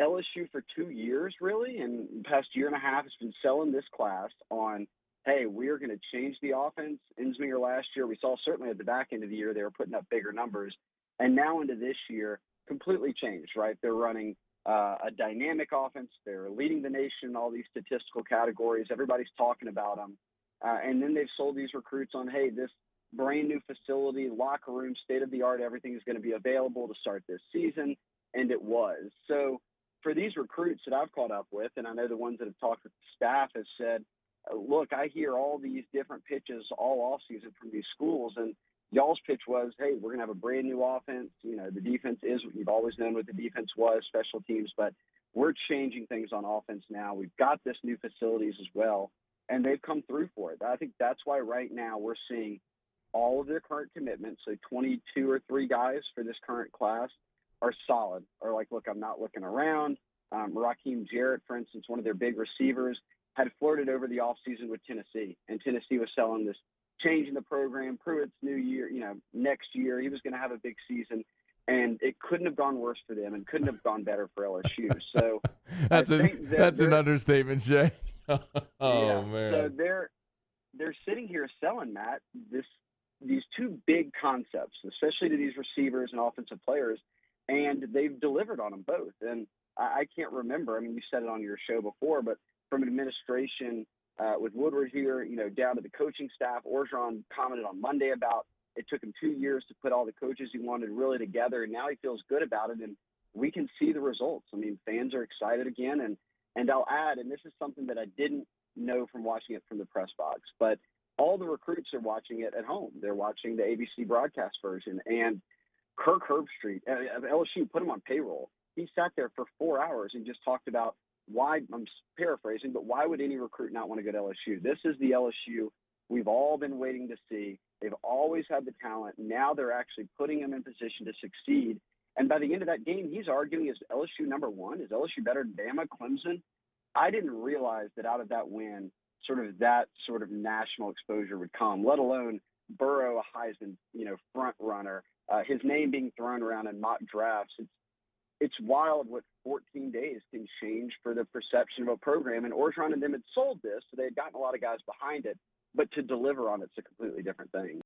LSU for 2 years, really, and the past year and a half has been selling this class on, hey, we're going to change the offense. Insminger last year, we saw certainly at the back end of the year, they were putting up bigger numbers. And now into this year, completely changed, right? They're running a dynamic offense. They're leading the nation in all these statistical categories. Everybody's talking about them. And then they've sold these recruits on, hey, this brand new facility, locker room, state of the art, everything is going to be available to start this season. And it was. So for these recruits that I've caught up with, and I know the ones that have talked with the staff have said, look, I hear all these different pitches all offseason from these schools, and y'all's pitch was, hey, we're going to have a brand new offense. You know, the defense is what you've always known what the defense was, special teams, but we're changing things on offense now. We've got this new facilities as well, and they've come through for it. I think that's why right now we're seeing all of their current commitments, so 22 or 3 guys for this current class, are solid, are like, look, I'm not looking around. Raheem Jarrett, for instance, one of their big receivers, had flirted over the offseason with Tennessee, and Tennessee was selling this change in the program, Pruitt's new year, next year, he was going to have a big season, and it couldn't have gone worse for them and couldn't have gone better for LSU. So that's an understatement, Shea. Yeah, Man. so they're sitting here selling, Matt, these 2 big concepts, especially to these receivers and offensive players, and they've delivered on them both. And I can't remember, I mean, you said it on your show before, but from an administration with Woodward here, down to the coaching staff, Orgeron commented on Monday about it took him 2 years to put all the coaches he wanted really together, and now he feels good about it, and we can see the results. I mean, fans are excited again, and I'll add, and this is something that I didn't know from watching it from the press box, but all the recruits are watching it at home. They're watching the ABC broadcast version, and Kirk Herbstreit of LSU put him on payroll. He sat there for 4 hours and just talked about why, I'm paraphrasing, but why would any recruit not want to go to LSU? This is the LSU we've all been waiting to see. They've always had the talent. Now they're actually putting them in position to succeed. And by the end of that game, he's arguing, is LSU number 1? Is LSU better than Bama, Clemson? I didn't realize that out of that win, that sort of national exposure would come, let alone Burrow, a Heisman, front runner, his name being thrown around in mock drafts. It's wild what 14 days can change for the perception of a program. And Orgeron and them had sold this, so they had gotten a lot of guys behind it. But to deliver on it's a completely different thing.